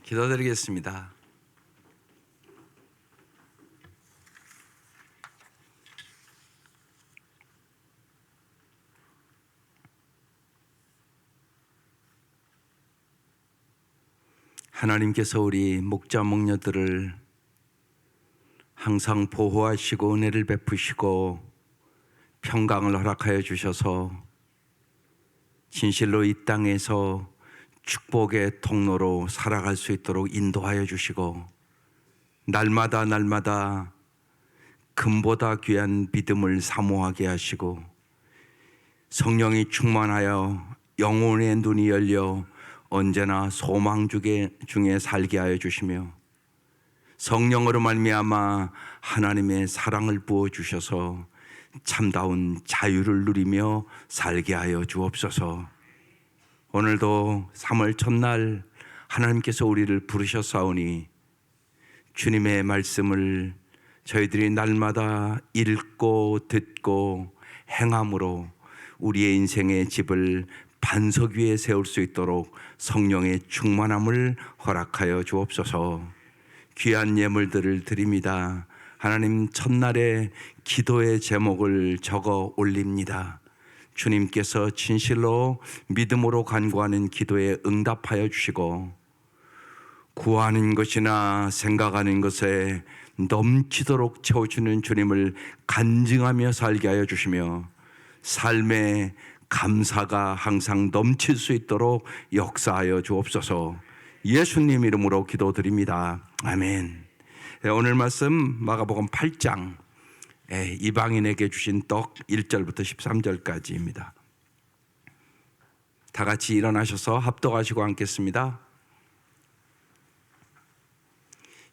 기도드리겠습니다. 하나님께서 우리 목자 목녀들을 항상 보호하시고 은혜를 베푸시고 평강을 허락하여 주셔서 진실로 이 땅에서 축복의 통로로 살아갈 수 있도록 인도하여 주시고 날마다 금보다 귀한 믿음을 사모하게 하시고 성령이 충만하여 영혼의 눈이 열려 언제나 소망 중에 살게 하여 주시며 성령으로 말미암아 하나님의 사랑을 부어 주셔서 참다운 자유를 누리며 살게 하여 주옵소서. 오늘도 3월 첫날 하나님께서 우리를 부르셨사오니 주님의 말씀을 저희들이 날마다 읽고 듣고 행함으로 우리의 인생의 집을 반석 위에 세울 수 있도록 성령의 충만함을 허락하여 주옵소서. 귀한 예물들을 드립니다. 하나님, 첫날에 기도의 제목을 적어 올립니다. 주님께서 진실로 믿음으로 간구하는 기도에 응답하여 주시고 구하는 것이나 생각하는 것에 넘치도록 채워주는 주님을 간증하며 살게 하여 주시며 삶의 감사가 항상 넘칠 수 있도록 역사하여 주옵소서. 예수님 이름으로 기도드립니다. 아멘. 오늘 말씀 마가복음 8장 이방인에게 주신 떡 1절부터 13절까지입니다. 다 같이 일어나셔서 합독하시고 앉겠습니다.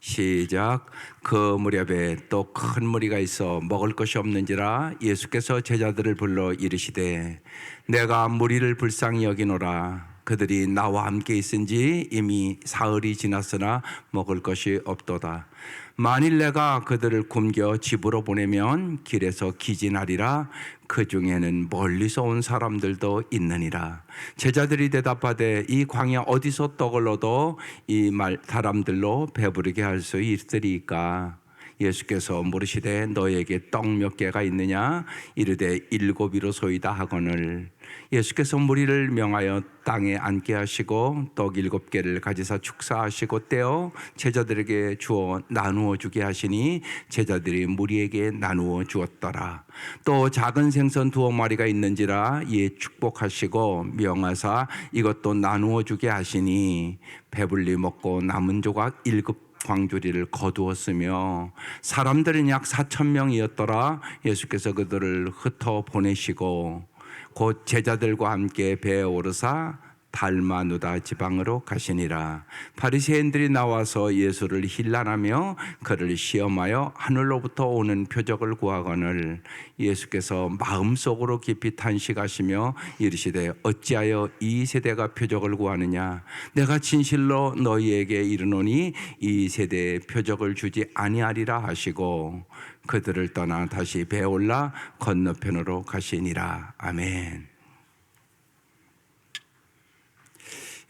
시작. 그 무렵에 또 큰 무리가 있어 먹을 것이 없는지라 예수께서 제자들을 불러 이르시되 내가 무리를 불쌍히 여기노라. 그들이 나와 함께 있은지 이미 사흘이 지났으나 먹을 것이 없도다. 만일 내가 그들을 굶겨 집으로 보내면 길에서 기진하리라. 그 중에는 멀리서 온 사람들도 있느니라. 제자들이 대답하되 이 광야 어디서 떡을 얻어 이 사람들로 배부르게 할 수 있으리까? 예수께서 물으시되 너에게 떡 몇 개가 있느냐? 이르되 7이로소이다 하거늘 예수께서 무리를 명하여 땅에 앉게 하시고 떡 7개를 가지사 축사하시고 떼어 제자들에게 주어 나누어 주게 하시니 제자들이 무리에게 나누어 주었더라. 또 작은 생선 2마리가 있는지라 이에 축복하시고 명하사 이것도 나누어 주게 하시니 배불리 먹고 남은 조각 7 광주리를 거두었으며 사람들은 약 4,000명이었더라. 예수께서 그들을 흩어 보내시고 곧 제자들과 함께 배에 오르사 달마누다 지방으로 가시니라. 바리새인들이 나와서 예수를 힐난하며 그를 시험하여 하늘로부터 오는 표적을 구하거늘 예수께서 마음속으로 깊이 탄식하시며 이르시되 어찌하여 이 세대가 표적을 구하느냐? 내가 진실로 너희에게 이르노니 이 세대에 표적을 주지 아니하리라 하시고 그들을 떠나 다시 배에 올라 건너편으로 가시니라. 아멘.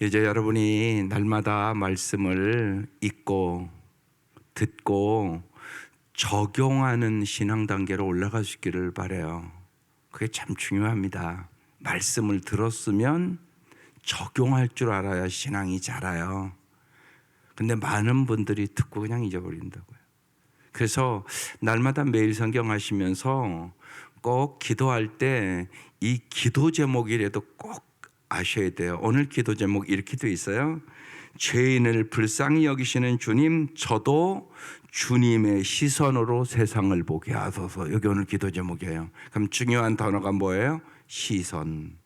이제 여러분이 날마다 말씀을 읽고 듣고 적용하는 신앙 단계로 올라갈 수 있기를 바라요. 그게 참 중요합니다. 말씀을 들었으면 적용할 줄 알아야 신앙이 자라요. 근데 많은 분들이 듣고 그냥 잊어버린다고요. 그래서 날마다 매일 성경 하시면서 꼭 기도할 때 이 기도 제목이라도 꼭 아셔야 돼요. 오늘 기도 제목 이렇게 돼 있어요. 죄인을 불쌍히 여기시는 주님, 저도 주님의 시선으로 세상을 보게 하소서. 여기 오늘 기도 제목이에요. 그럼 중요한 단어가 뭐예요? 시선.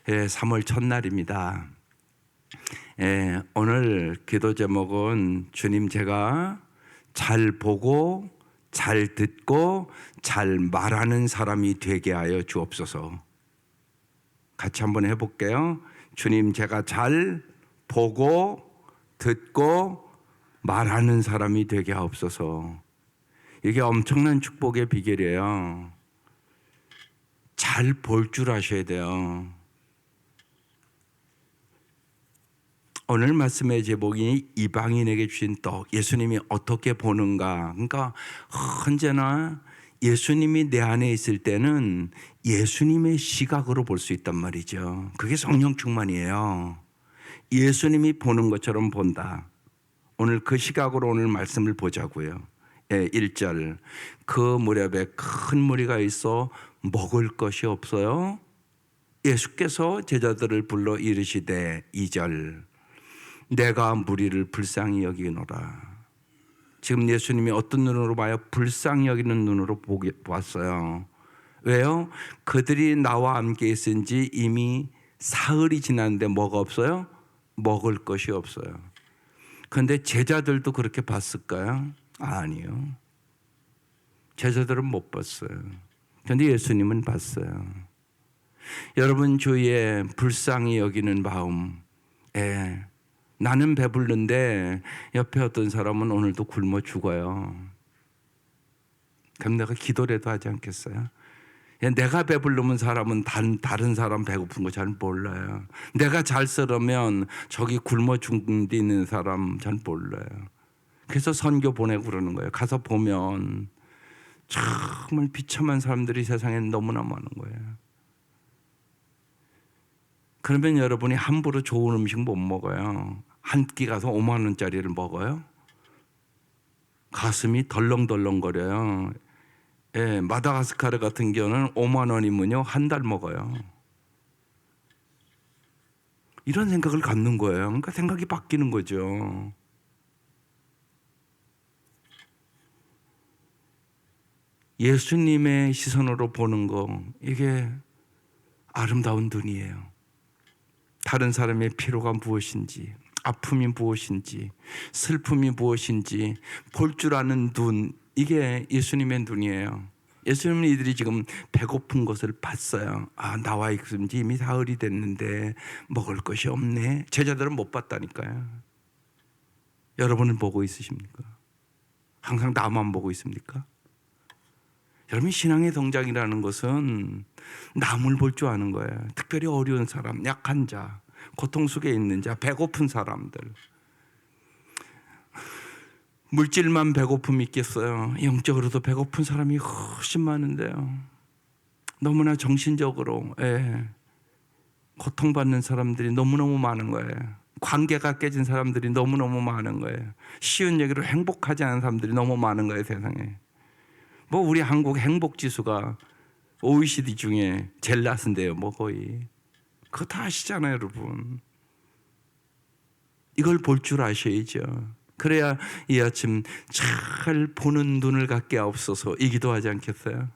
3월 첫날입니다. 오늘 기도 제목은 주님, 제가 잘 보고 잘 듣고 잘 말하는 사람이 되게 하여 주옵소서. 같이 한번 해볼게요. 주님, 제가 잘 보고 듣고 말하는 사람이 되게 하옵소서. 이게 엄청난 축복의 비결이에요. 잘 볼 줄 아셔야 돼요. 오늘 말씀의 제목이 이방인에게 주신 떡, 예수님이 어떻게 보는가. 그러니까 언제나 예수님이 내 안에 있을 때는 예수님의 시각으로 볼 수 있단 말이죠. 그게 성령 충만이에요. 예수님이 보는 것처럼 본다. 오늘 그 시각으로 오늘 말씀을 보자고요. 1절, 그 무렵에 큰 무리가 있어 먹을 것이 없어요. 예수께서 제자들을 불러 이르시되 2절, 내가 무리를 불쌍히 여기노라. 지금 예수님이 어떤 눈으로 봐요? 불쌍히 여기는 눈으로 보았어요. 왜요? 그들이 나와 함께 있은 지 이미 사흘이 지났는데 뭐가 없어요? 먹을 것이 없어요. 그런데 제자들도 그렇게 봤을까요? 아니요. 제자들은 못 봤어요. 그런데 예수님은 봤어요. 여러분 주위에 불쌍히 여기는 마음, 나는 배부른데 옆에 어떤 사람은 오늘도 굶어 죽어요. 그럼 내가 기도라도 하지 않겠어요? 내가 배부르면 사람은 다른 사람 배고픈 거 잘 몰라요. 내가 잘 쓰려면 저기 굶어 죽는 사람 잘 몰라요. 그래서 선교 보내고 그러는 거예요. 가서 보면 정말 비참한 사람들이 세상에 너무나 많은 거예요. 그러면 여러분이 함부로 좋은 음식 못 먹어요. 한 끼 가서 5만 원짜리를 먹어요. 가슴이 덜렁덜렁거려요. 마다가스카르 같은 경우는 5만 원이면요 한 달 먹어요. 이런 생각을 갖는 거예요. 그러니까 생각이 바뀌는 거죠. 예수님의 시선으로 보는 거, 이게 아름다운 눈이에요. 다른 사람의 피로가 무엇인지, 아픔이 무엇인지, 슬픔이 무엇인지 볼 줄 아는 눈, 이게 예수님의 눈이에요. 예수님은 이들이 지금 배고픈 것을 봤어요. 나와 있은 지 이미 사흘이 됐는데 먹을 것이 없네. 제자들은 못 봤다니까요. 여러분은 보고 있으십니까? 항상 나만 보고 있습니까? 여러분, 신앙의 성장이라는 것은 남을 볼 줄 아는 거예요. 특별히 어려운 사람, 약한 자, 고통 속에 있는 자, 배고픈 사람들. 물질만 배고픔이 있겠어요? 영적으로도 배고픈 사람이 훨씬 많은데요. 너무나 정신적으로 고통받는 사람들이 너무너무 많은 거예요. 관계가 깨진 사람들이 너무너무 많은 거예요. 쉬운 얘기로 행복하지 않은 사람들이 너무 많은 거예요, 세상에. 우리 한국 행복지수가 OECD 중에 제일 낮은데요, 거의. 그거 다 아시잖아요, 여러분. 이걸 볼 줄 아셔야죠. 그래야 이 아침 잘 보는 눈을 갖게 하옵소서 이 기도하지 않겠어요?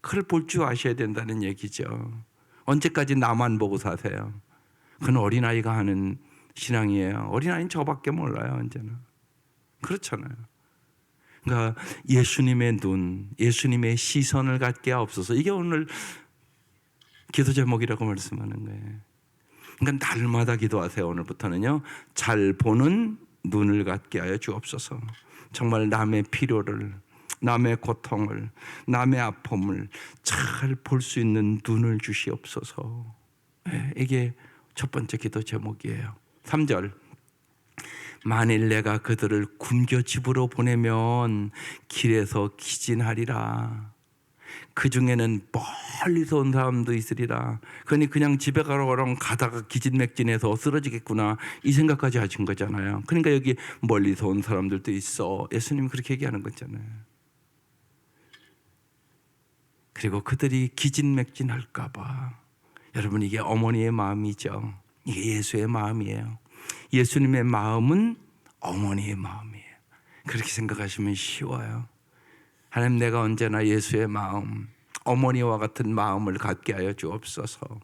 그걸 볼 줄 아셔야 된다는 얘기죠. 언제까지 나만 보고 사세요? 그건 어린아이가 하는 신앙이에요. 어린아이는 저밖에 몰라요, 언제나. 그렇잖아요. 그러니까 예수님의 눈, 예수님의 시선을 갖게 하옵소서. 이게 오늘 기도 제목이라고 말씀하는 거예요. 그러니까 날마다 기도하세요. 오늘부터는요. 잘 보는 눈을 갖게 하여 주옵소서. 정말 남의 필요를, 남의 고통을, 남의 아픔을 잘 볼 수 있는 눈을 주시옵소서. 이게 첫 번째 기도 제목이에요. 3절. 만일 내가 그들을 굶겨 집으로 보내면 길에서 기진하리라. 그 중에는 멀리서 온 사람도 있으리라. 그러니 그냥 집에 가다가 기진맥진해서 쓰러지겠구나 이 생각까지 하신 거잖아요. 그러니까 여기 멀리서 온 사람들도 있어. 예수님이 그렇게 얘기하는 거잖아요. 그리고 그들이 기진맥진할까 봐. 여러분, 이게 어머니의 마음이죠. 이게 예수의 마음이에요. 예수님의 마음은 어머니의 마음이에요. 그렇게 생각하시면 쉬워요. 하나님, 내가 언제나 예수의 마음, 어머니와 같은 마음을 갖게 하여 주옵소서.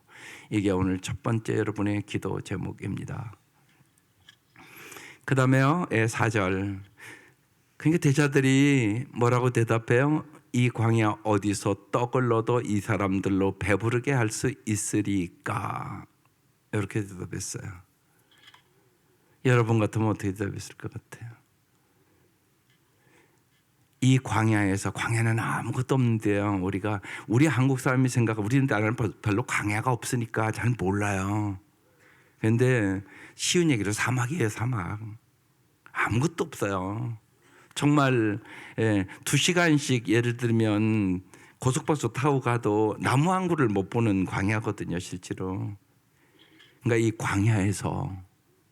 이게 오늘 첫 번째 여러분의 기도 제목입니다. 그 다음에요, 4절. 그러니까 대자들이 뭐라고 대답해요? 이 광야 어디서 떡을 얻어 이 사람들로 배부르게 할 수 있으리까? 이렇게 대답했어요. 여러분 같으면 어떻게 대답했을 것 같아요? 이 광야에서, 광야는 아무것도 없는데요. 우리 한국 사람이 우리는 나라는 별로 광야가 없으니까 잘 몰라요. 그런데 쉬운 얘기로 사막이에요, 사막. 아무것도 없어요. 정말 2시간씩 예를 들면 고속버스 타고 가도 나무 한 그루를 못 보는 광야거든요, 실제로. 그러니까 이 광야에서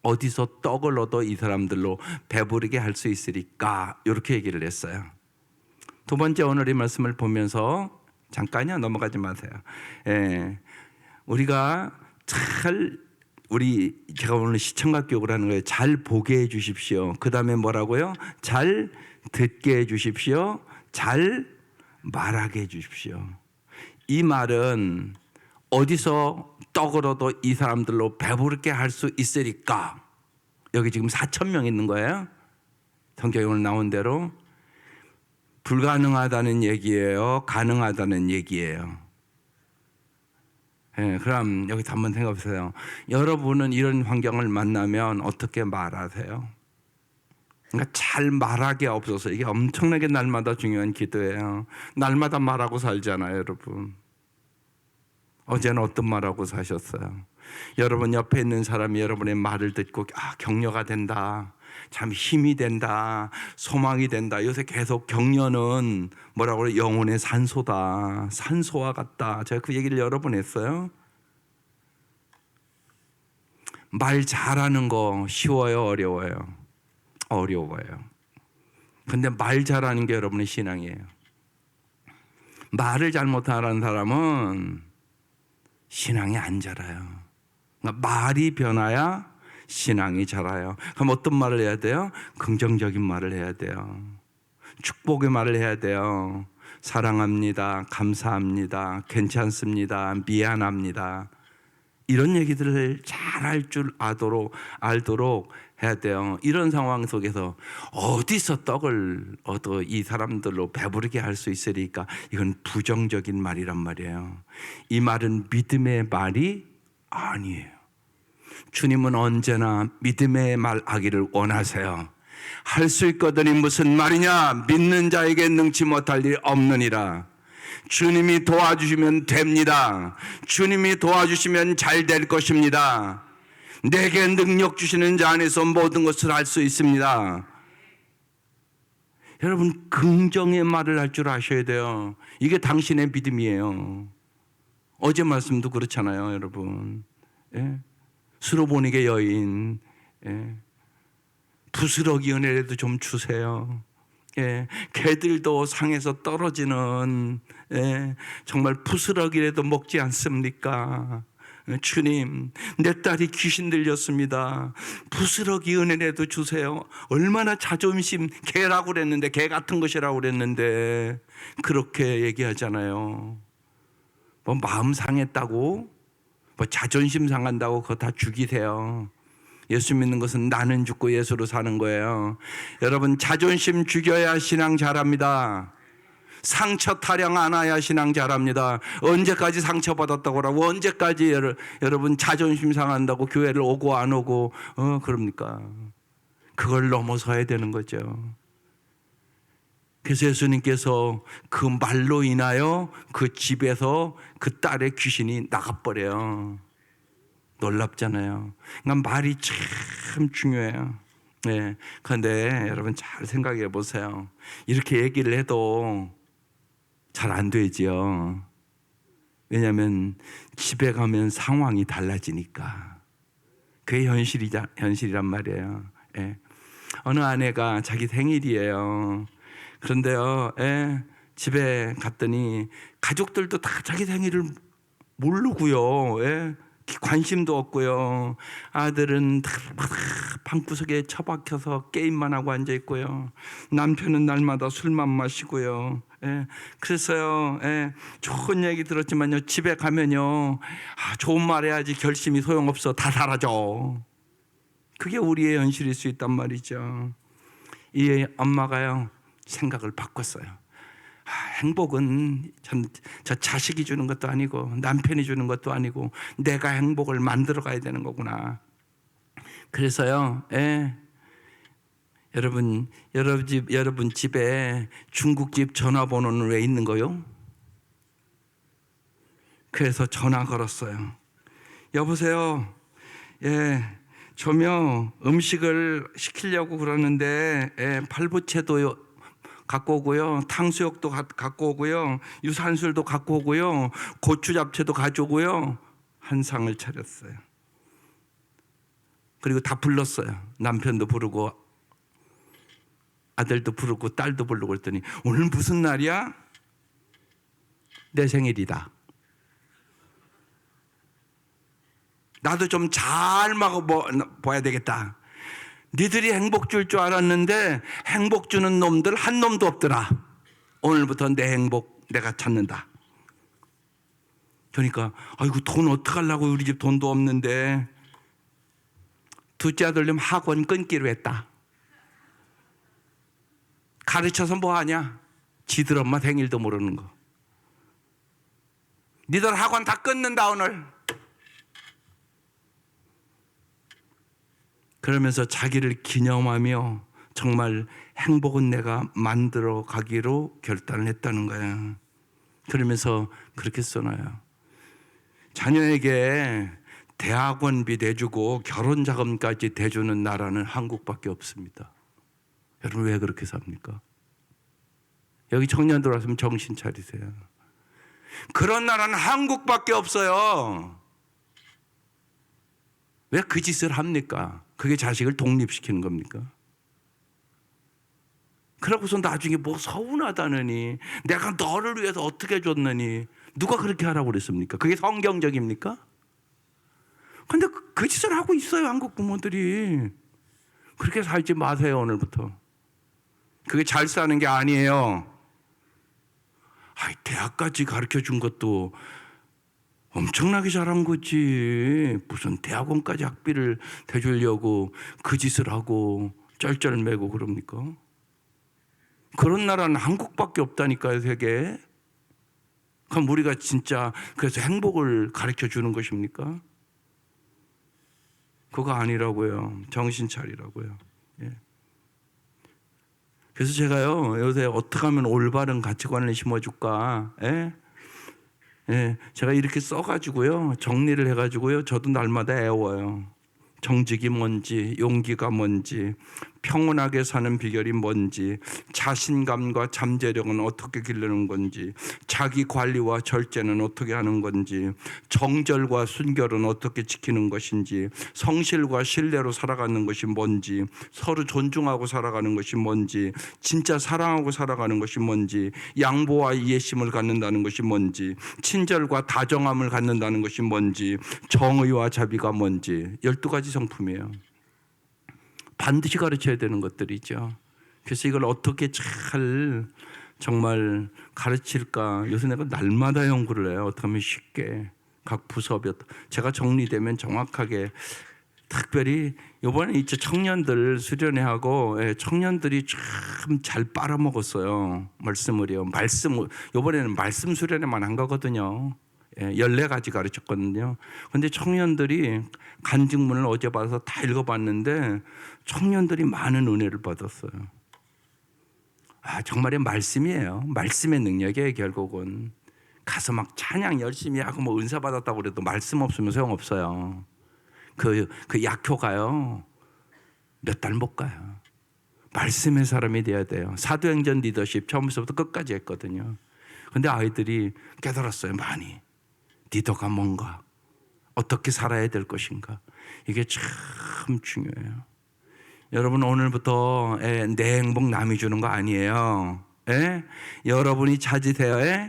어디서 떡을 얻어 이 사람들로 배부르게 할 수 있으리까, 이렇게 얘기를 했어요. 두 번째, 오늘의 말씀을 보면서 잠깐요, 넘어가지 마세요. 우리가 제가 오늘 시청각 교육을 하는 거예요. 잘 보게 해 주십시오. 그 다음에 뭐라고요? 잘 듣게 해 주십시오. 잘 말하게 해 주십시오. 이 말은 어디서 떡을 얻어 이 사람들로 배부르게 할 수 있으리까? 여기 지금 4,000명 있는 거예요. 성경에 오늘 나온 대로. 불가능하다는 얘기예요? 가능하다는 얘기예요? 그럼 여기서 한번 생각해 보세요. 여러분은 이런 환경을 만나면 어떻게 말하세요? 그러니까 잘 말하기 없어서 이게 엄청나게 날마다 중요한 기도예요. 날마다 말하고 살잖아요, 여러분. 어제는 어떤 말하고 사셨어요? 여러분 옆에 있는 사람이 여러분의 말을 듣고 격려가 된다, 참 힘이 된다, 소망이 된다. 요새 계속 격려는 뭐라고 그래요? 영혼의 산소다, 산소와 같다. 제가 그 얘기를 여러 번 했어요. 말 잘하는 거 쉬워요, 어려워요? 어려워요. 근데 말 잘하는 게 여러분의 신앙이에요. 말을 잘못하는 사람은 신앙이 안 자라요. 그러니까 말이 변화야 신앙이 자라요. 그럼 어떤 말을 해야 돼요? 긍정적인 말을 해야 돼요. 축복의 말을 해야 돼요. 사랑합니다, 감사합니다, 괜찮습니다, 미안합니다. 이런 얘기들을 잘 알도록 해야 돼요. 이런 상황 속에서 어디서 떡을 얻어 이 사람들로 배부르게 할 수 있으리까? 이건 부정적인 말이란 말이에요. 이 말은 믿음의 말이 아니에요. 주님은 언제나 믿음의 말 하기를 원하세요. 할 수 있거든이 무슨 말이냐? 믿는 자에게 능치 못할 일 없느니라. 주님이 도와주시면 됩니다. 주님이 도와주시면 잘 될 것입니다. 내게 능력 주시는 자 안에서 모든 것을 할 수 있습니다. 여러분, 긍정의 말을 할 줄 아셔야 돼요. 이게 당신의 믿음이에요. 어제 말씀도 그렇잖아요, 여러분. 수로보니게 여인, 부스러기 은혜라도 좀 주세요. 개들도 상에서 떨어지는 정말 부스러기라도 먹지 않습니까? 주님, 내 딸이 귀신 들렸습니다. 부스러기 은혜라도 주세요. 얼마나 자존심, 개라고 그랬는데, 개 같은 것이라고 그랬는데 그렇게 얘기하잖아요. 뭐 마음 상했다고, 뭐 자존심 상한다고 그거 다 죽이세요. 예수 믿는 것은 나는 죽고 예수로 사는 거예요. 여러분, 자존심 죽여야 신앙 잘합니다. 상처 타령 안 해야 신앙 잘합니다. 언제까지 상처받았다고 하고, 언제까지 여러분 자존심 상한다고 교회를 오고 안 오고 그럽니까? 그걸 넘어서야 되는 거죠. 그래서 예수님께서 그 말로 인하여 그 집에서 그 딸의 귀신이 나가버려요. 놀랍잖아요. 그러니까 말이 참 중요해요. 그런데 여러분 잘 생각해 보세요. 이렇게 얘기를 해도 잘 안 되지요. 왜냐하면 집에 가면 상황이 달라지니까. 그게 현실이란 말이에요. 어느 아내가 자기 생일이에요. 그런데요, 집에 갔더니 가족들도 다 자기 생일을 모르고요. 관심도 없고요. 아들은 다 방구석에 처박혀서 게임만 하고 앉아 있고요. 남편은 날마다 술만 마시고요. 그래서요, 좋은 얘기 들었지만요, 집에 가면요, 좋은 말 해야지 결심이 소용없어. 다 사라져. 그게 우리의 현실일 수 있단 말이죠. 이 엄마가요, 생각을 바꿨어요. 행복은 저 자식이 주는 것도 아니고 남편이 주는 것도 아니고 내가 행복을 만들어 가야 되는 거구나. 그래서요, 여러분 집에 중국집 전화번호는 왜 있는 거요? 그래서 전화 걸었어요. 여보세요, 저며 음식을 시키려고 그러는데 팔보채도 갖고 오고요, 탕수육도 갖고 오고요, 유산슬도 갖고 오고요, 고추 잡채도 가져오고요, 한 상을 차렸어요. 그리고 다 불렀어요. 남편도 부르고 아들도 부르고 딸도 부르고 그랬더니 오늘 무슨 날이야? 내 생일이다. 나도 좀 잘 먹어봐야 되겠다. 니들이 행복 줄 줄 알았는데 행복 주는 놈들 한 놈도 없더라. 오늘부터 내 행복 내가 찾는다. 그러니까 아이고 돈 어떡하려고, 우리 집 돈도 없는데. 둘째 아들님 학원 끊기로 했다. 가르쳐서 뭐하냐? 지들 엄마 생일도 모르는 거. 니들 학원 다 끊는다 오늘. 그러면서 자기를 기념하며 정말 행복은 내가 만들어 가기로 결단을 했다는 거야. 그러면서 그렇게 써놔요. 자녀에게 대학원비 대주고 결혼자금까지 대주는 나라는 한국밖에 없습니다. 여러분 왜 그렇게 삽니까? 여기 청년들 왔으면 정신 차리세요. 그런 나라는 한국밖에 없어요. 왜 그 짓을 합니까? 그게 자식을 독립시키는 겁니까? 그러고서 나중에 뭐 서운하다느니, 내가 너를 위해서 어떻게 해줬느니, 누가 그렇게 하라고 그랬습니까? 그게 성경적입니까? 근데 그 짓을 하고 있어요, 한국 부모들이. 그렇게 살지 마세요, 오늘부터. 그게 잘 사는 게 아니에요. 대학까지 가르쳐 준 것도 엄청나게 잘한 거지. 무슨 대학원까지 학비를 대주려고 그 짓을 하고 쩔쩔매고 그럽니까? 그런 나라는 한국밖에 없다니까요, 세계에. 그럼 우리가 진짜 그래서 행복을 가르쳐 주는 것입니까? 그거 아니라고요. 정신 차리라고요. 그래서 제가요, 요새 어떻게 하면 올바른 가치관을 심어줄까? 제가 이렇게 써가지고요, 정리를 해가지고요, 저도 날마다 애워요. 정직이 뭔지, 용기가 뭔지, 평온하게 사는 비결이 뭔지, 자신감과 잠재력은 어떻게 기르는 건지, 자기 관리와 절제는 어떻게 하는 건지, 정절과 순결은 어떻게 지키는 것인지, 성실과 신뢰로 살아가는 것이 뭔지, 서로 존중하고 살아가는 것이 뭔지, 진짜 사랑하고 살아가는 것이 뭔지, 양보와 이해심을 갖는다는 것이 뭔지, 친절과 다정함을 갖는다는 것이 뭔지, 정의와 자비가 뭔지, 12가지 성품이에요. 반드시 가르쳐야 되는 것들이죠. 그래서 이걸 어떻게 잘 정말 가르칠까, 요새 내가 날마다 연구를 해요. 어떻게 하면 쉽게 각 부서에 제가 정리되면 정확하게. 특별히 이번에 이제 청년들 수련회하고 청년들이 참 잘 빨아먹었어요. 말씀을요. 이번에는 말씀 수련회만 한 거거든요. 14가지 가르쳤거든요. 근데 청년들이 간증문을 어제 봐서 다 읽어봤는데 청년들이 많은 은혜를 받았어요. 정말의 말씀이에요. 말씀의 능력이에요. 결국은 가서 막 찬양 열심히 하고 뭐 은사 받았다고 그래도 말씀 없으면 소용없어요. 그 약효가요, 몇 달 못 가요. 말씀의 사람이 돼야 돼요. 사도행전 리더십 처음부터 끝까지 했거든요. 근데 아이들이 깨달았어요. 많이. 리더가 뭔가, 어떻게 살아야 될 것인가, 이게 참 중요해요. 여러분 오늘부터 내 행복 남이 주는 거 아니에요. 여러분이 찾으세요.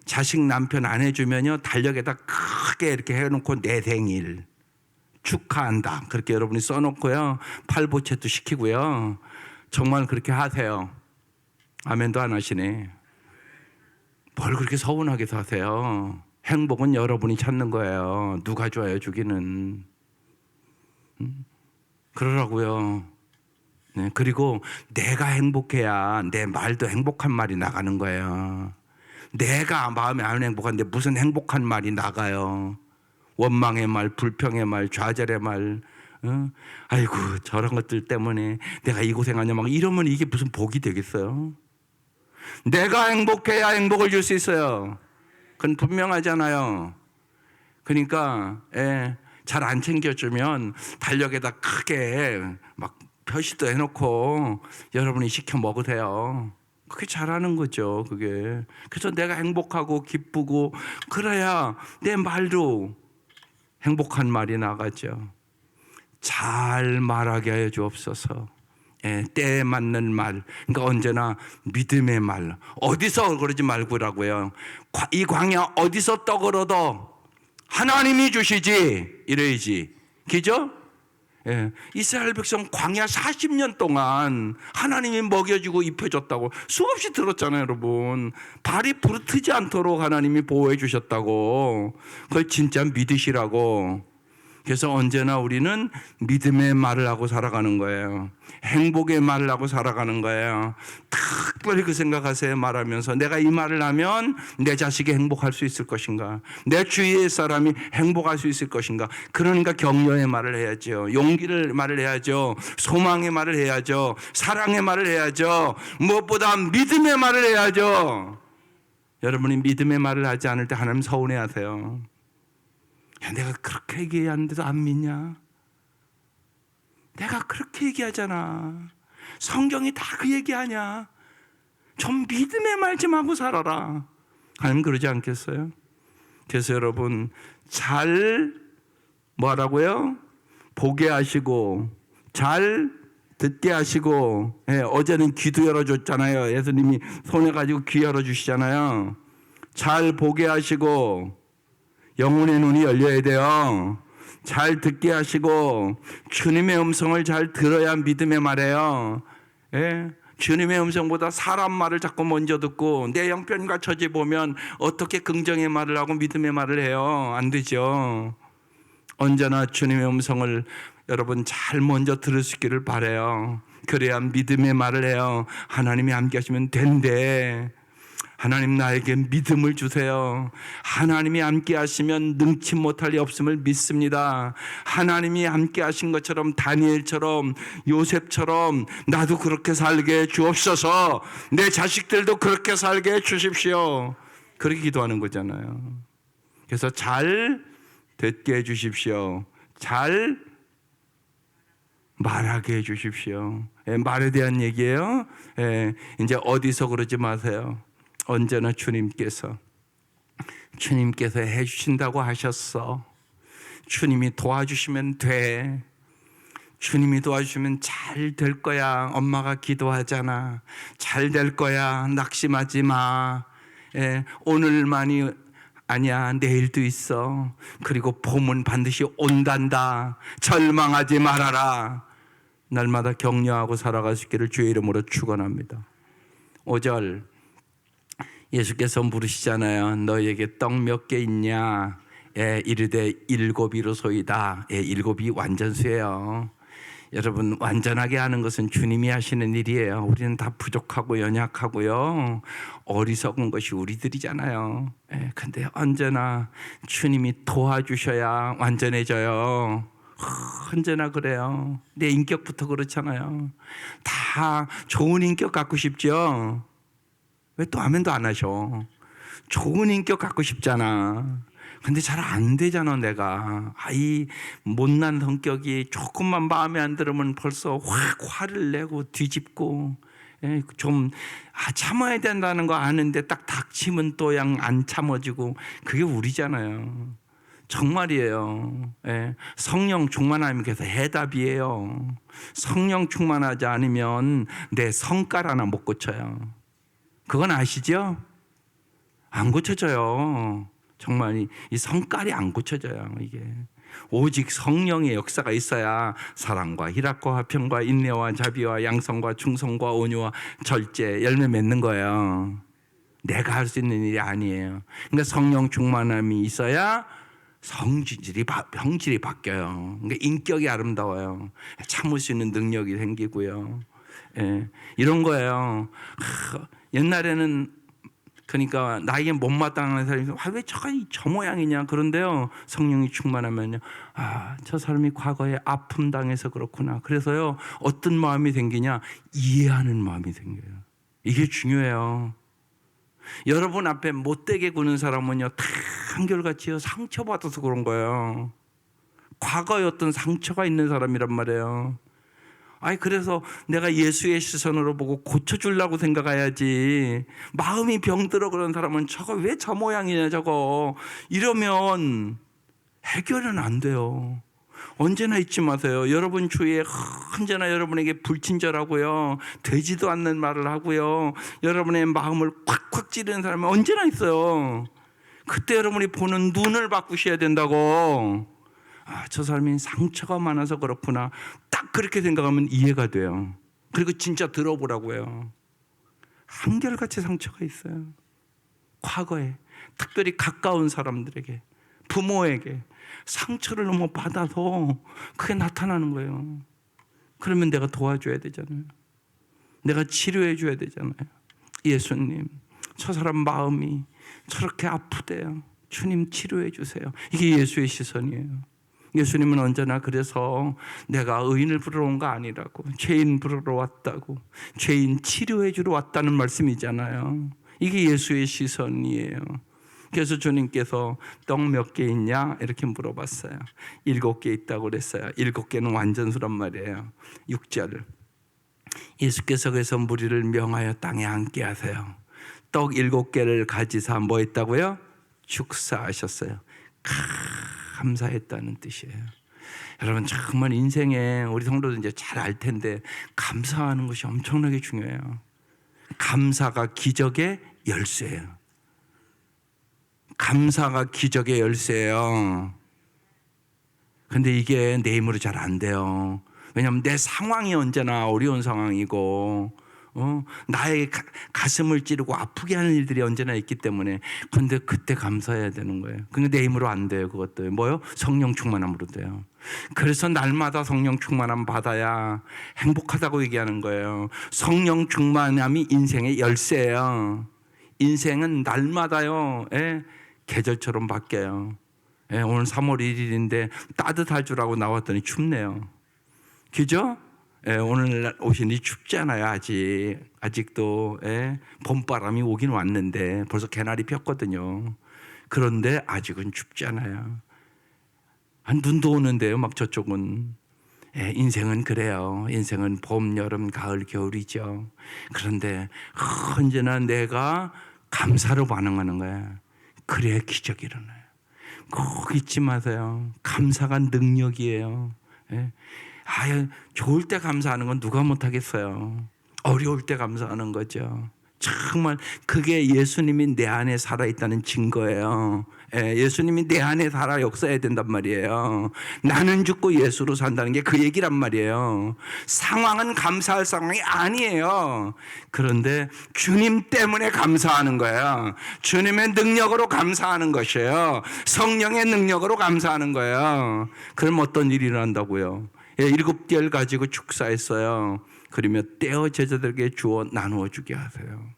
자식 남편 안 해주면요, 달력에다 크게 이렇게 해놓고 내 생일 축하한다 그렇게 여러분이 써놓고요, 팔보채도 시키고요, 정말 그렇게 하세요. 아멘도 안 하시네. 뭘 그렇게 서운하게 사세요? 행복은 여러분이 찾는 거예요. 누가 줘요, 주기는. 그러라고요. 그리고 내가 행복해야 내 말도 행복한 말이 나가는 거예요. 내가 마음이 안 행복한데 무슨 행복한 말이 나가요? 원망의 말, 불평의 말, 좌절의 말. 아이고 저런 것들 때문에 내가 이 고생하냐 막 이러면 이게 무슨 복이 되겠어요? 내가 행복해야 행복을 줄 수 있어요. 그건 분명하잖아요. 그러니까 잘 안 챙겨주면 달력에다 크게 막 표시도 해놓고 여러분이 시켜 먹으세요. 그게 잘하는 거죠, 그게. 그래서 내가 행복하고 기쁘고 그래야 내 말도 행복한 말이 나가죠. 잘 말하게 하여 주옵소서. 때에 맞는 말, 그러니까 언제나 믿음의 말. 어디서 그러지 말고라고요. 이 광야 어디서 떡을 얻어? 하나님이 주시지 이래야지. 그죠? 이스라엘 백성 광야 40년 동안 하나님이 먹여주고 입혀줬다고 수없이 들었잖아요, 여러분. 발이 부르트지 않도록 하나님이 보호해 주셨다고. 그걸 진짜 믿으시라고. 그래서 언제나 우리는 믿음의 말을 하고 살아가는 거예요. 행복의 말을 하고 살아가는 거예요. 특별히 그 생각하세요. 말하면서 내가 이 말을 하면 내 자식이 행복할 수 있을 것인가, 내 주위의 사람이 행복할 수 있을 것인가. 그러니까 격려의 말을 해야죠. 용기를 말을 해야죠. 소망의 말을 해야죠. 사랑의 말을 해야죠. 무엇보다 믿음의 말을 해야죠. 여러분이 믿음의 말을 하지 않을 때 하나님 서운해하세요. 야, 내가 그렇게 얘기하는데도 안 믿냐? 내가 그렇게 얘기하잖아. 성경이 다 그 얘기하냐? 좀 믿음의 말 좀 하고 살아라. 하나님 그러지 않겠어요? 그래서 여러분 잘 뭐라고요? 보게 하시고 잘 듣게 하시고. 어제는 귀도 열어줬잖아요. 예수님이 손에 가지고 귀 열어주시잖아요. 잘 보게 하시고 영혼의 눈이 열려야 돼요. 잘 듣게 하시고 주님의 음성을 잘 들어야 믿음의 말이에요. 주님의 음성보다 사람 말을 자꾸 먼저 듣고 내 형편과 처지 보면 어떻게 긍정의 말을 하고 믿음의 말을 해요? 안 되죠. 언제나 주님의 음성을 여러분 잘 먼저 들을 수 있기를 바라요. 그래야 믿음의 말을 해요. 하나님이 함께 하시면 된대. 하나님 나에게 믿음을 주세요. 하나님이 함께 하시면 능치 못할 리 없음을 믿습니다. 하나님이 함께 하신 것처럼 다니엘처럼 요셉처럼 나도 그렇게 살게 해 주옵소서. 내 자식들도 그렇게 살게 해 주십시오. 그렇게 기도하는 거잖아요. 그래서 잘 듣게 해 주십시오. 잘 말하게 해 주십시오. 말에 대한 얘기예요. 이제 어디서 그러지 마세요. 언제나 주님께서 해주신다고 하셨어. 주님이 도와주시면 돼. 주님이 도와주시면 잘 될 거야. 엄마가 기도하잖아. 잘 될 거야. 낙심하지 마. 오늘만이 아니야. 내일도 있어. 그리고 봄은 반드시 온단다. 절망하지 말아라. 날마다 격려하고 살아갈 수 있기를 주의 이름으로 축원합니다. 5절 예수께서 물으시잖아요. 너에게 떡 몇 개 있냐? 이르되 7이로소이다. 7이 완전수예요. 여러분 완전하게 하는 것은 주님이 하시는 일이에요. 우리는 다 부족하고 연약하고요. 어리석은 것이 우리들이잖아요. 근데 언제나 주님이 도와주셔야 완전해져요. 언제나 그래요. 내 인격부터 그렇잖아요. 다 좋은 인격 갖고 싶죠? 왜 또 아멘도 안 하셔? 좋은 인격 갖고 싶잖아. 근데 잘 안 되잖아. 내가 이 못난 성격이 조금만 마음에 안 들으면 벌써 확 화를 내고 뒤집고. 좀 참아야 된다는 거 아는데 딱 닥치면 또 양 안 참아지고. 그게 우리잖아요. 정말이에요. 성령 충만하님께서 해답이에요. 성령 충만하지 않으면 내 성깔 하나 못 고쳐요. 그건 아시죠? 안 고쳐져요. 정말 이 성깔이 안 고쳐져요. 이게 오직 성령의 역사가 있어야 사랑과 희락과 화평과 인내와 자비와 양성과 충성과 온유와 절제 열매 맺는 거예요. 내가 할 수 있는 일이 아니에요. 그러니까 성령 충만함이 있어야 성질이 바뀌어요. 그러니까 인격이 아름다워요. 참을 수 있는 능력이 생기고요. 이런 거예요. 옛날에는 그러니까 나에게 못마땅한 사람이 왜 저 모양이냐 그런데요. 성령이 충만하면요. 저 사람이 과거에 아픔 당해서 그렇구나. 그래서요. 어떤 마음이 생기냐? 이해하는 마음이 생겨요. 이게 중요해요. 여러분 앞에 못되게 구는 사람은요. 다 한결같이요. 상처받아서 그런 거예요. 과거에 어떤 상처가 있는 사람이란 말이에요. 그래서 내가 예수의 시선으로 보고 고쳐주려고 생각해야지. 마음이 병들어 그런 사람은 저거 왜 저 모양이냐 저거. 이러면 해결은 안 돼요. 언제나 잊지 마세요. 여러분 주위에 언제나 여러분에게 불친절하고요, 되지도 않는 말을 하고요, 여러분의 마음을 콱콱 찌르는 사람이 언제나 있어요. 그때 여러분이 보는 눈을 바꾸셔야 된다고. 저 사람이 상처가 많아서 그렇구나. 딱 그렇게 생각하면 이해가 돼요. 그리고 진짜 들어보라고요. 한결같이 상처가 있어요. 과거에 특별히 가까운 사람들에게, 부모에게 상처를 너무 받아서 그게 나타나는 거예요. 그러면 내가 도와줘야 되잖아요. 내가 치료해 줘야 되잖아요. 예수님, 저 사람 마음이 저렇게 아프대요. 주님 치료해 주세요. 이게 예수의 시선이에요. 예수님은 언제나 그래서 내가 의인을 부르러 온 거 아니라고, 죄인 부르러 왔다고, 죄인 치료해 주러 왔다는 말씀이잖아요. 이게 예수의 시선이에요. 그래서 주님께서 떡 몇 개 있냐 이렇게 물어봤어요. 7개 있다고 그랬어요. 7개는 완전수란 말이에요. 6절, 예수께서 그래서 무리를 명하여 땅에 앉게 하세요. 떡 7개를 가지사 뭐 했다고요? 축사하셨어요. 감사했다는 뜻이에요. 여러분 정말 인생에 우리 성도들 이제 잘 알 텐데 감사하는 것이 엄청나게 중요해요. 감사가 기적의 열쇠예요. 감사가 기적의 열쇠예요. 근데 이게 내 힘으로 잘 안 돼요. 왜냐하면 내 상황이 언제나 어려운 상황이고, 나의 가슴을 찌르고 아프게 하는 일들이 언제나 있기 때문에. 그런데 그때 감사해야 되는 거예요. 근데 내 힘으로 안 돼요. 그것도 뭐요? 성령 충만함으로 돼요. 그래서 날마다 성령 충만함 받아야 행복하다고 얘기하는 거예요. 성령 충만함이 인생의 열쇠예요. 인생은 날마다요, 계절처럼 바뀌어요. 오늘 3월 1일인데 따뜻할 줄 알고 나왔더니 춥네요. 그죠? 오늘 오시니 춥잖아요. 아직도 봄바람이 오긴 왔는데 벌써 개나리 폈거든요. 그런데 아직은 춥잖아요. 눈도 오는데요. 막 저쪽은. 인생은 그래요. 인생은 봄, 여름, 가을, 겨울이죠. 그런데 언제나 내가 감사로 반응하는 거야. 그래야 기적이 일어나요. 꼭 잊지 마세요. 감사가 능력이에요. 좋을 때 감사하는 건 누가 못하겠어요. 어려울 때 감사하는 거죠. 정말 그게 예수님이 내 안에 살아있다는 증거예요. 예수님이 내 안에 살아 역사해야 된단 말이에요. 나는 죽고 예수로 산다는 게 그 얘기란 말이에요. 상황은 감사할 상황이 아니에요. 그런데 주님 때문에 감사하는 거예요. 주님의 능력으로 감사하는 것이에요. 성령의 능력으로 감사하는 거예요. 그럼 어떤 일이 일어난다고요? 7개를 가지고 축사했어요. 그러며 떼어 제자들에게 주어 나누어 주게 하세요.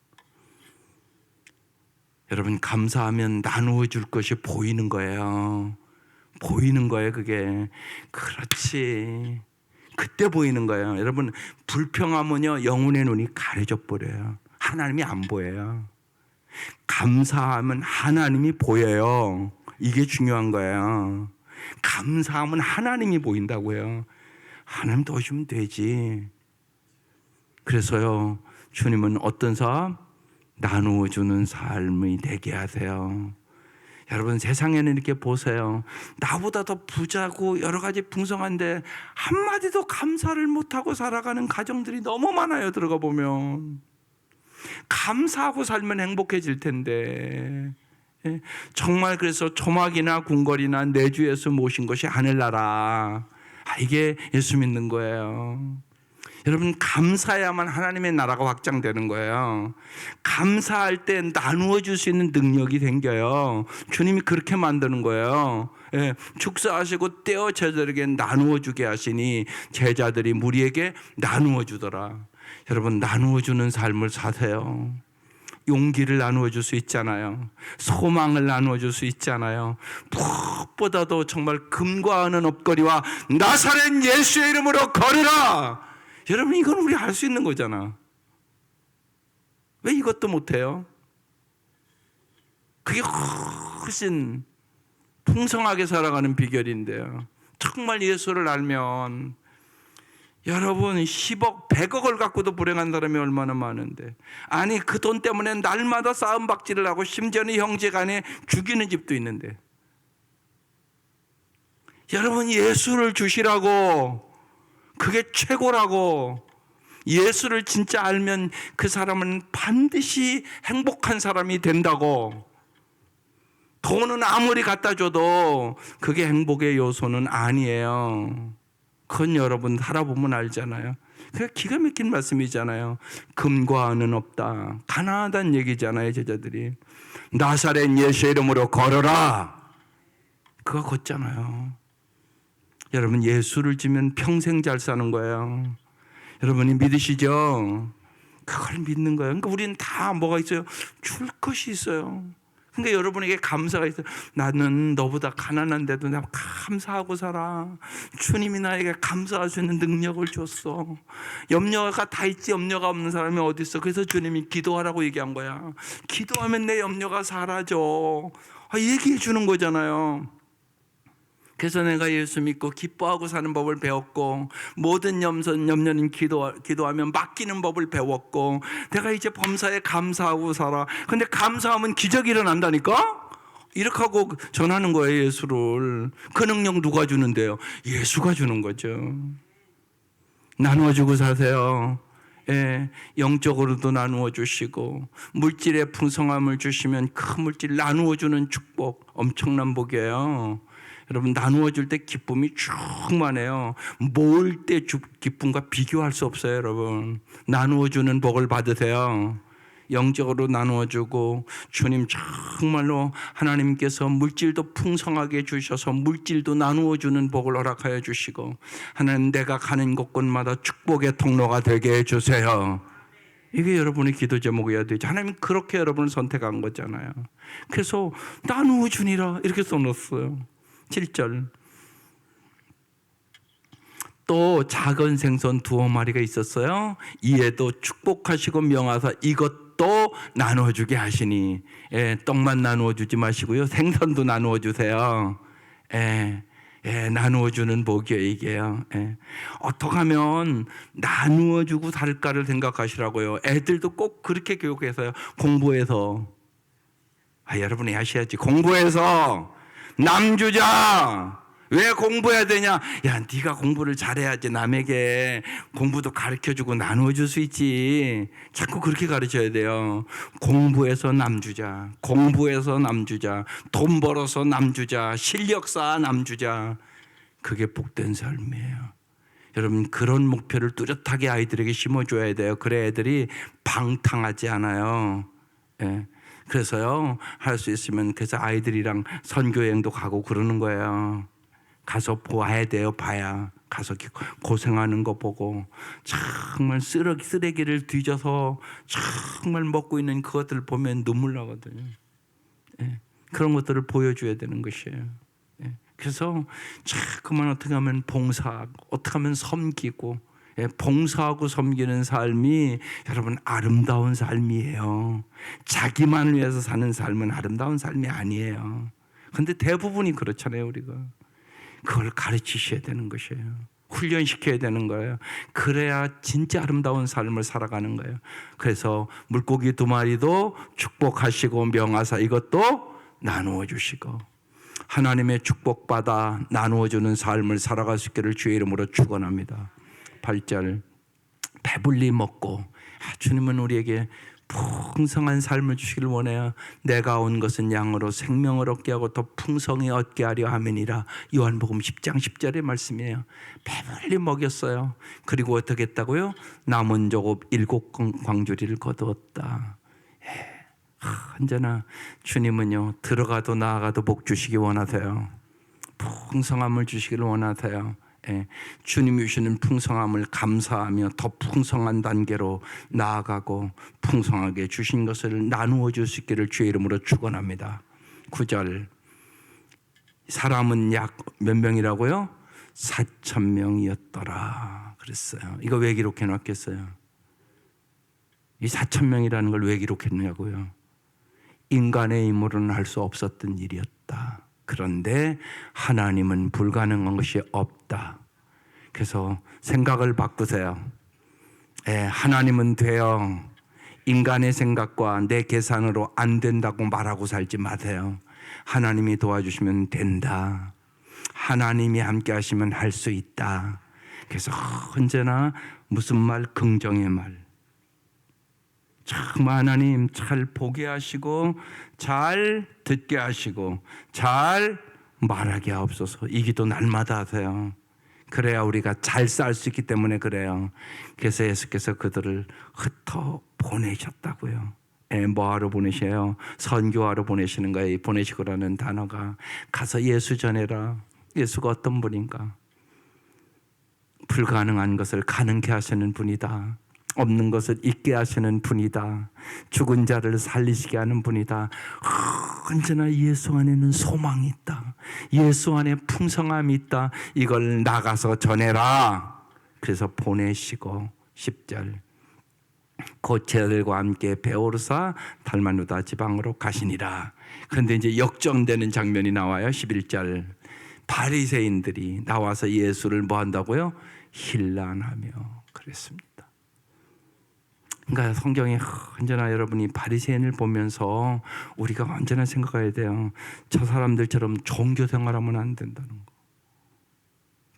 여러분 감사하면 나누어 줄 것이 보이는 거예요. 보이는 거예요. 그게 그렇지. 그때 보이는 거예요. 여러분 불평하면요 영혼의 눈이 가려져 버려요. 하나님이 안 보여요. 감사하면 하나님이 보여요. 이게 중요한 거예요. 감사하면 하나님이 보인다고요. 하나님 도와주면 되지. 그래서요 주님은 어떤 삶? 나누어 주는 삶이 되게 하세요. 여러분 세상에는 이렇게 보세요. 나보다 더 부자고 여러 가지 풍성한데 한마디도 감사를 못하고 살아가는 가정들이 너무 많아요. 들어가 보면 감사하고 살면 행복해질 텐데. 정말 그래서 초막이나 궁궐이나 내주에서 모신 것이 하늘나라. 이게 예수 믿는 거예요. 여러분 감사해야만 하나님의 나라가 확장되는 거예요. 감사할 때 나누어 줄 수 있는 능력이 생겨요. 주님이 그렇게 만드는 거예요. 축사하시고 떼어 제자들에게 나누어 주게 하시니 제자들이 무리에게 나누어 주더라. 여러분 나누어 주는 삶을 사세요. 용기를 나누어 줄 수 있잖아요. 소망을 나누어 줄 수 있잖아요. 무엇보다도 정말 금과 은은 없거리와 나사렛 예수의 이름으로 걸으라. 여러분 이건 우리 할 수 있는 거잖아. 왜 이것도 못해요? 그게 훨씬 풍성하게 살아가는 비결인데요. 정말 예수를 알면 여러분 10억, 100억을 갖고도 불행한 사람이 얼마나 많은데, 아니 그 돈 때문에 날마다 싸움박질을 하고 심지어는 형제간에 죽이는 집도 있는데, 여러분 예수를 주시라고, 그게 최고라고. 예수를 진짜 알면 그 사람은 반드시 행복한 사람이 된다고. 돈은 아무리 갖다 줘도 그게 행복의 요소는 아니에요. 그건 여러분 살아보면 알잖아요. 그게 기가 막힌 말씀이잖아요. 금과 은은 없다, 가난하다는 얘기잖아요. 제자들이 나사렛 예수의 이름으로 걸어라, 그거 걷잖아요. 여러분 예수를 지면 평생 잘 사는 거예요. 여러분이 믿으시죠? 그걸 믿는 거예요. 그러니까 우리는 다 뭐가 있어요? 줄 것이 있어요. 그러니까 여러분에게 감사가 있어요. 나는 너보다 가난한데도 내가 감사하고 살아. 주님이 나에게 감사할 수 있는 능력을 줬어. 염려가 다 있지 염려가 없는 사람이 어디 있어? 그래서 주님이 기도하라고 얘기한 거야. 기도하면 내 염려가 사라져. 얘기해 주는 거잖아요. 그래서 내가 예수 믿고 기뻐하고 사는 법을 배웠고, 모든 염려는 기도하면 맡기는 법을 배웠고, 내가 이제 범사에 감사하고 살아. 근데 감사하면 기적이 일어난다니까? 이렇게 하고 전하는 거예요, 예수를. 그 능력 누가 주는데요? 예수가 주는 거죠. 나누어주고 사세요. 예, 영적으로도 나누어 주시고, 물질의 풍성함을 주시면 그 물질 나누어주는 축복, 엄청난 복이에요. 여러분 나누어 줄 때 기쁨이 충만해요. 모을 때 기쁨과 비교할 수 없어요. 여러분 나누어 주는 복을 받으세요. 영적으로 나누어 주고, 주님 정말로 하나님께서 물질도 풍성하게 주셔서 물질도 나누어 주는 복을 허락하여 주시고, 하나님 내가 가는 곳곳마다 축복의 통로가 되게 해 주세요. 이게 여러분의 기도 제목이어야 되죠. 하나님 그렇게 여러분을 선택한 거잖아요. 그래서 나누어 주니라 이렇게 써놓았어요. 7절. 또 작은 생선 2마리가 있었어요. 이에도 축복하시고 명하사 이것도 나누어주게 하시니. 예, 떡만 나누어주지 마시고요, 생선도 나누어주세요. 나누어주는 복이에요, 이게요. 어떻게 하면 나누어주고 살까를 생각하시라고요. 애들도 꼭 그렇게 교육해서요. 공부해서. 여러분이 하셔야지. 공부해서 남주자. 왜 공부해야 되냐? 야, 네가 공부를 잘해야지 남에게 공부도 가르쳐주고 나누어줄 수 있지. 자꾸 그렇게 가르쳐야 돼요. 공부해서 남주자, 공부해서 남주자, 돈 벌어서 남주자, 실력 쌓아 남주자. 그게 복된 삶이에요. 여러분 그런 목표를 뚜렷하게 아이들에게 심어줘야 돼요. 그래 애들이 방탕하지 않아요. 예. 그래서요, 할 수 있으면 그래서 아이들이랑 선교여행도 가고 그러는 거예요. 가서 보아야 돼요. 봐야 가서 고생하는 거 보고, 정말 쓰레기를 뒤져서 정말 먹고 있는 그것들 보면 눈물 나거든요. 예. 그런 것들을 보여줘야 되는 것이에요. 예. 그래서 자꾸만 어떻게 하면 봉사하고, 어떻게 하면 섬기고, 봉사하고 섬기는 삶이 여러분 아름다운 삶이에요. 자기만 위해서 사는 삶은 아름다운 삶이 아니에요. 그런데 대부분이 그렇잖아요. 우리가 그걸 가르치셔야 되는 것이에요. 훈련시켜야 되는 거예요. 그래야 진짜 아름다운 삶을 살아가는 거예요. 그래서 물고기 2마리도 축복하시고 명하사 이것도 나누어 주시고, 하나님의 축복받아 나누어주는 삶을 살아갈 수 있기를 주의 이름으로 축원합니다. 8절. 배불리 먹고, 주님은 우리에게 풍성한 삶을 주시길 원해요. 내가 온 것은 양으로 생명을 얻게 하고 더 풍성히 얻게 하려 함이니라. 요한복음 10장 10절의 말씀이에요. 배불리 먹였어요. 그리고 어떻게 했다고요? 남은 조금 7광주리를 거두었다. 언제나 주님은요, 들어가도 나아가도 복 주시기 원하세요. 풍성함을 주시기를 원하세요. 주님이 주시는 풍성함을 감사하며 더 풍성한 단계로 나아가고 풍성하게 주신 것을 나누어 줄 수 있기를 주의 이름으로 축원합니다. 9절. 사람은 약 몇 명이라고요? 4,000명이었더라 그랬어요. 이거 왜 기록해 놨겠어요? 이 4,000명이라는 걸 왜 기록했냐고요? 인간의 힘으로는 할 수 없었던 일이었다. 그런데 하나님은 불가능한 것이 없다. 그래서 생각을 바꾸세요. 하나님은 돼요. 인간의 생각과 내 계산으로 안 된다고 말하고 살지 마세요. 하나님이 도와주시면 된다. 하나님이 함께 하시면 할 수 있다. 그래서 언제나 무슨 말? 긍정의 말. 참 하나님 잘 보게 하시고 잘 듣게 하시고 잘 말하게 하옵소서. 이 기도 날마다 하세요. 그래야 우리가 잘 살 수 있기 때문에 그래요. 그래서 예수께서 그들을 흩어 보내셨다고요. 뭐하러 보내셔요? 선교하러 보내시는 거예요. 이 보내시고라는 단어가. 가서 예수 전해라. 예수가 어떤 분인가? 불가능한 것을 가능케 하시는 분이다. 없는 것을 있게 하시는 분이다. 죽은 자를 살리시게 하는 분이다. 언제나 예수 안에는 소망이 있다. 예수 안에 풍성함이 있다. 이걸 나가서 전해라. 그래서 보내시고 10절 곧 제자들과 함께 배오르사 달마누다 지방으로 가시니라. 그런데 이제 역정되는 장면이 나와요. 11절 바리새인들이 나와서 예수를 뭐 한다고요? 힐난하며 그랬습니다. 그러니까 성경에 언제나 여러분이 바리새인을 보면서 우리가 언제나 생각해야 돼요. 저 사람들처럼 종교 생활하면 안 된다는 거.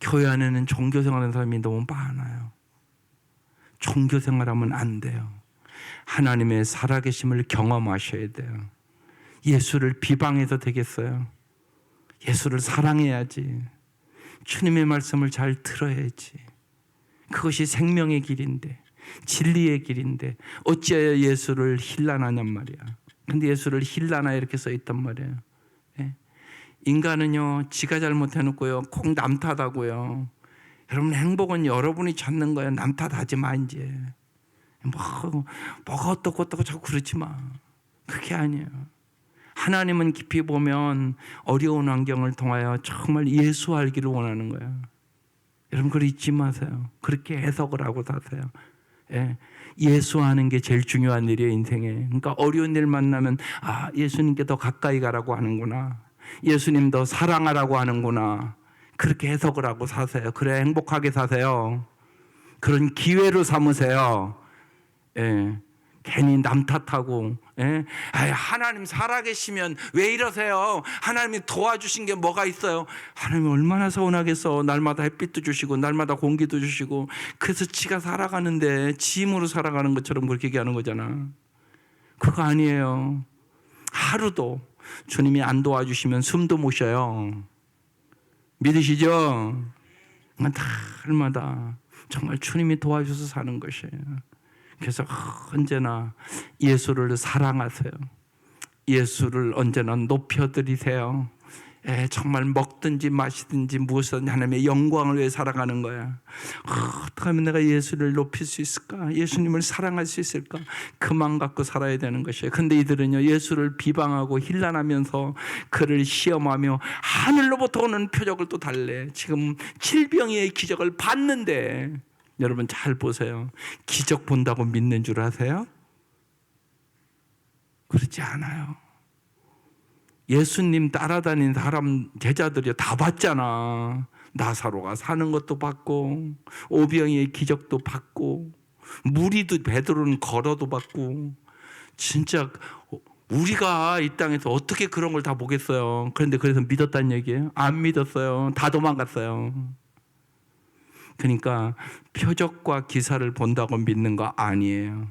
교회 안에는 종교 생활하는 사람이 너무 많아요. 종교 생활하면 안 돼요. 하나님의 살아계심을 경험하셔야 돼요. 예수를 비방해도 되겠어요? 예수를 사랑해야지. 주님의 말씀을 잘 들어야지. 그것이 생명의 길인데, 진리의 길인데 어찌하여 예수를 힐난하냔 말이야. 근데 예수를 힐난하 이렇게 써 있단 말이에요. 인간은요 지가 잘못해놓고요 꼭 남 탓하고요. 여러분 행복은 여러분이 찾는 거예요. 남 탓하지 마. 이제 뭐가 어떻고 자꾸 그러지 마. 그게 아니에요. 하나님은 깊이 보면 어려운 환경을 통하여 정말 예수 알기를 원하는 거예요. 여러분 그걸 잊지 마세요. 그렇게 해석을 하고 사세요. 예수하는 게 제일 중요한 일이에요, 인생에. 그러니까 어려운 일 만나면 예수님께 더 가까이 가라고 하는구나. 예수님 더 사랑하라고 하는구나. 그렇게 해석을 하고 사세요. 그래 행복하게 사세요. 그런 기회로 삼으세요. 괜히 남 탓하고 하나님 살아계시면 왜 이러세요? 하나님이 도와주신 게 뭐가 있어요? 하나님이 얼마나 서운하겠어. 날마다 햇빛도 주시고 날마다 공기도 주시고 그래서 지가 살아가는데 지 힘으로 살아가는 것처럼 그렇게 얘기하는 거잖아. 그거 아니에요. 하루도 주님이 안 도와주시면 숨도 못 쉬어요. 믿으시죠? 날마다 정말 주님이 도와줘서 사는 것이에요. 그래서 언제나 예수를 사랑하세요. 예수를 언제나 높여드리세요. 정말 먹든지 마시든지 무엇이든 하나님의 영광을 위해 살아가는 거야. 어떻게 하면 내가 예수를 높일 수 있을까? 예수님을 사랑할 수 있을까? 그 마음 갖고 살아야 되는 것이에요. 근데 이들은요 예수를 비방하고 힐난하면서 그를 시험하며 하늘로부터 오는 표적을 또 달래. 지금 질병의 기적을 봤는데 여러분 잘 보세요. 기적 본다고 믿는 줄 아세요? 그렇지 않아요. 예수님 따라다닌 사람 제자들이 다 봤잖아. 나사로가 사는 것도 봤고 오병이의 기적도 봤고 무리도 베드로는 걸어도 봤고 진짜 우리가 이 땅에서 어떻게 그런 걸 다 보겠어요. 그런데 그래서 믿었다는 얘기예요? 안 믿었어요. 다 도망갔어요. 그러니까 표적과 기사를 본다고 믿는 거 아니에요.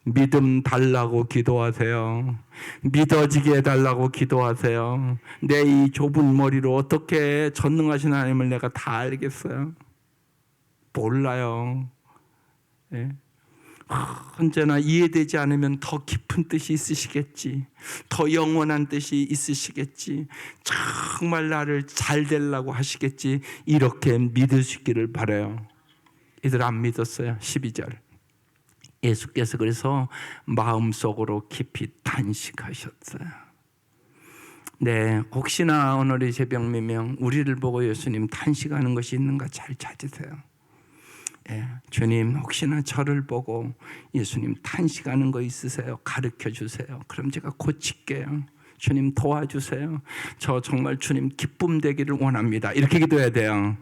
믿음 달라고 기도하세요. 믿어지게 해달라고 기도하세요. 내 이 좁은 머리로 어떻게 전능하신 하나님을 내가 다 알겠어요? 몰라요. 언제나 이해되지 않으면 더 깊은 뜻이 있으시겠지. 더 영원한 뜻이 있으시겠지. 정말 나를 잘 되려고 하시겠지. 이렇게 믿을 수 있기를 바라요. 이들 안 믿었어요. 12절 예수께서 그래서 마음속으로 깊이 탄식하셨어요. 혹시나 오늘의 새벽미명 우리를 보고 예수님 탄식하는 것이 있는가 잘 찾으세요. 주님 혹시나 저를 보고 예수님 탄식하는 거 있으세요? 가르쳐 주세요. 그럼 제가 고칠게요. 주님 도와주세요. 저 정말 주님 기쁨 되기를 원합니다. 이렇게 기도해야 돼요.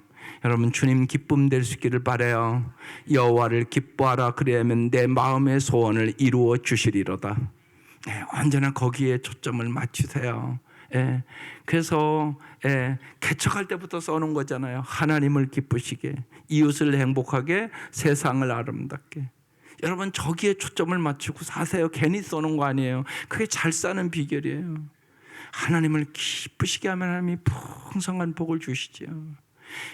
여러분, 주님 기쁨 될 수 있기를 바라요. 여호와를 기뻐하라, 그리하면 내 마음의 소원을 이루어 주시리로다. 언제나 거기에 초점을 맞추세요. 그래서 개척할 때부터 써놓은 거잖아요. 하나님을 기쁘시게, 이웃을 행복하게, 세상을 아름답게. 여러분, 저기에 초점을 맞추고 사세요. 괜히 써놓은 거 아니에요. 그게 잘 사는 비결이에요. 하나님을 기쁘시게 하면 하나님이 풍성한 복을 주시죠.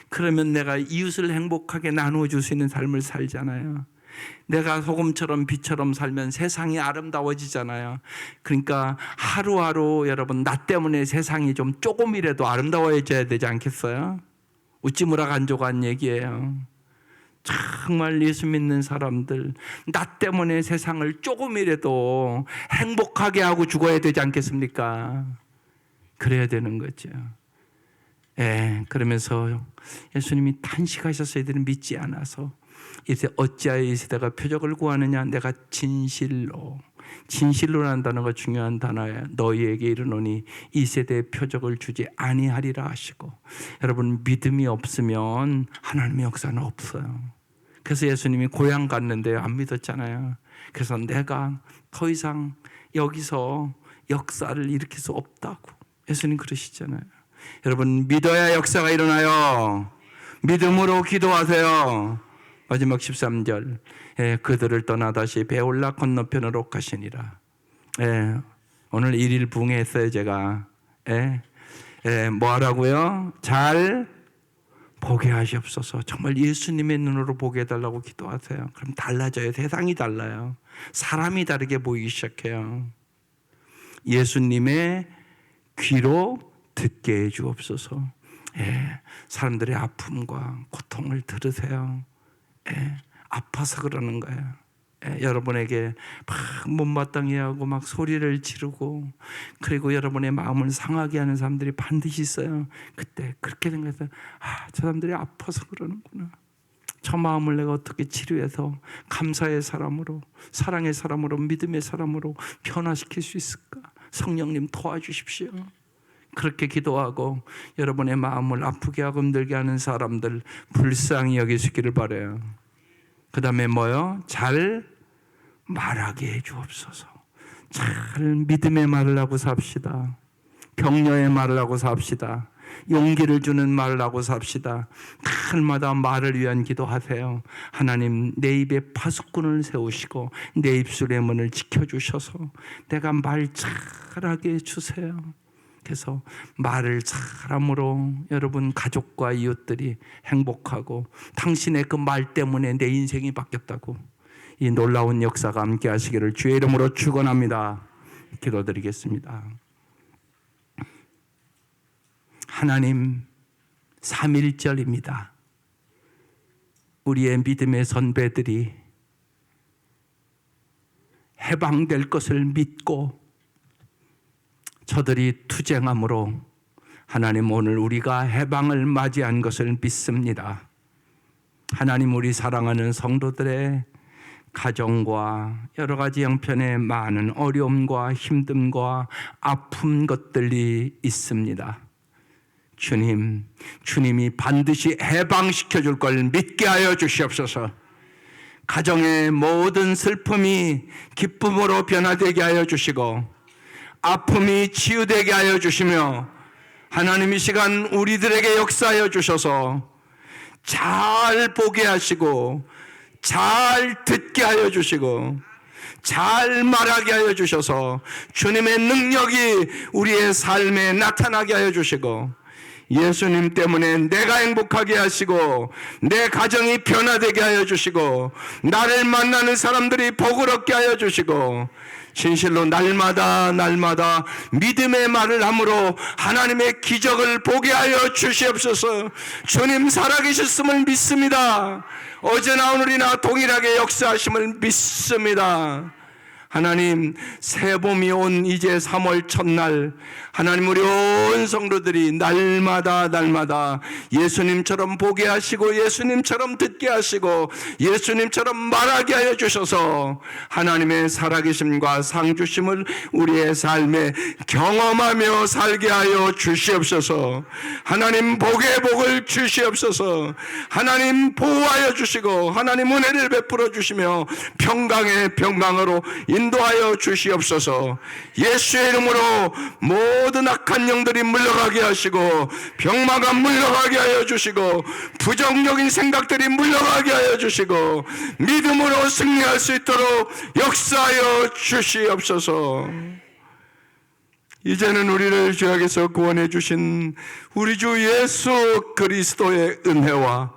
그러면 내가 이웃을 행복하게 나누어 줄 수 있는 삶을 살잖아요. 내가 소금처럼 빛처럼 살면 세상이 아름다워지잖아요. 그러니까 하루하루 여러분, 나 때문에 세상이 좀 조금이라도 아름다워져야 되지 않겠어요? 웃지무라 간조간 얘기예요. 정말 예수 믿는 사람들, 나 때문에 세상을 조금이라도 행복하게 하고 죽어야 되지 않겠습니까? 그래야 되는 거죠. 그러면서 예수님이 탄식하셔서 이들은 믿지 않아서, 이제 어찌하여 이 세대가 표적을 구하느냐, 내가 진실로라는 단어가 중요한 단어예요. 너희에게 이르노니 이 세대에 표적을 주지 아니하리라 하시고. 여러분, 믿음이 없으면 하나님의 역사는 없어요. 그래서 예수님이 고향 갔는데 안 믿었잖아요. 그래서 내가 더 이상 여기서 역사를 일으킬 수 없다고 예수님 그러시잖아요. 여러분, 믿어야 역사가 일어나요. 믿음으로 기도하세요. 마지막 13절, 그들을 떠나 다시 베올라 건너편으로 가시니라. 오늘 1일 부흥했어요. 제가 뭐 하라고요? 잘 보게 하시옵소서. 정말 예수님의 눈으로 보게 해달라고 기도하세요. 그럼 달라져요. 세상이 달라요. 사람이 다르게 보이기 시작해요. 예수님의 귀로 듣게 해 주옵소서. 사람들의 아픔과 고통을 들으세요. 아파서 그러는 거예요. 여러분에게 막 못마땅해 하고 막 소리를 지르고, 그리고 여러분의 마음을 상하게 하는 사람들이 반드시 있어요. 그때 그렇게 된 거에서 저 사람들이 아파서 그러는구나. 저 마음을 내가 어떻게 치료해서 감사의 사람으로, 사랑의 사람으로, 믿음의 사람으로 변화시킬 수 있을까? 성령님 도와주십시오. 그렇게 기도하고 여러분의 마음을 아프게 하고 힘들게 하는 사람들 불쌍히 여기시기를 바라요. 그 다음에 뭐요? 잘 말하게 해 주옵소서. 잘 믿음의 말을 하고 삽시다. 격려의 말을 하고 삽시다. 용기를 주는 말을 하고 삽시다. 날마다 말을 위한 기도하세요. 하나님, 내 입에 파수꾼을 세우시고 내 입술의 문을 지켜주셔서 내가 말 잘하게 해주세요. 그래서 말을 잘함으로 여러분 가족과 이웃들이 행복하고, 당신의 그 말 때문에 내 인생이 바뀌었다고, 이 놀라운 역사가 함께 하시기를 주의 이름으로 축원합니다. 기도드리겠습니다. 하나님, 3.1절입니다. 우리의 믿음의 선배들이 해방될 것을 믿고 저들이 투쟁함으로 하나님, 오늘 우리가 해방을 맞이한 것을 믿습니다. 하나님, 우리 사랑하는 성도들의 가정과 여러 가지 형편의 많은 어려움과 힘듦과 아픈 것들이 있습니다. 주님이 반드시 해방시켜 줄 걸 믿게 하여 주시옵소서. 가정의 모든 슬픔이 기쁨으로 변화되게 하여 주시고, 아픔이 치유되게 하여 주시며, 하나님 이 시간 우리들에게 역사하여 주셔서 잘 보게 하시고, 잘 듣게 하여 주시고, 잘 말하게 하여 주셔서 주님의 능력이 우리의 삶에 나타나게 하여 주시고, 예수님 때문에 내가 행복하게 하시고 내 가정이 변화되게 하여 주시고, 나를 만나는 사람들이 복을 얻게 하여 주시고, 진실로 날마다 믿음의 말을 함으로 하나님의 기적을 보게 하여 주시옵소서. 주님 살아계셨음을 믿습니다. 어제나 오늘이나 동일하게 역사하심을 믿습니다. 하나님, 새봄이 온 이제 3월 첫날, 하나님, 우리 온 성도들이 날마다 예수님처럼 보게 하시고 예수님처럼 듣게 하시고 예수님처럼 말하게 하여 주셔서 하나님의 살아계심과 상주심을 우리의 삶에 경험하며 살게 하여 주시옵소서. 하나님, 복의 복을 주시옵소서. 하나님, 보호하여 주시고 하나님 은혜를 베풀어 주시며 평강의 평강으로 인도하여 주시옵소서. 예수의 이름으로 모든 악한 영들이 물러가게 하시고 병마가 물러가게 하여 주시고 부정적인 생각들이 물러가게 하여 주시고 믿음으로 승리할 수 있도록 역사하여 주시옵소서. 이제는 우리를 죄악에서 구원해 주신 우리 주 예수 그리스도의 은혜와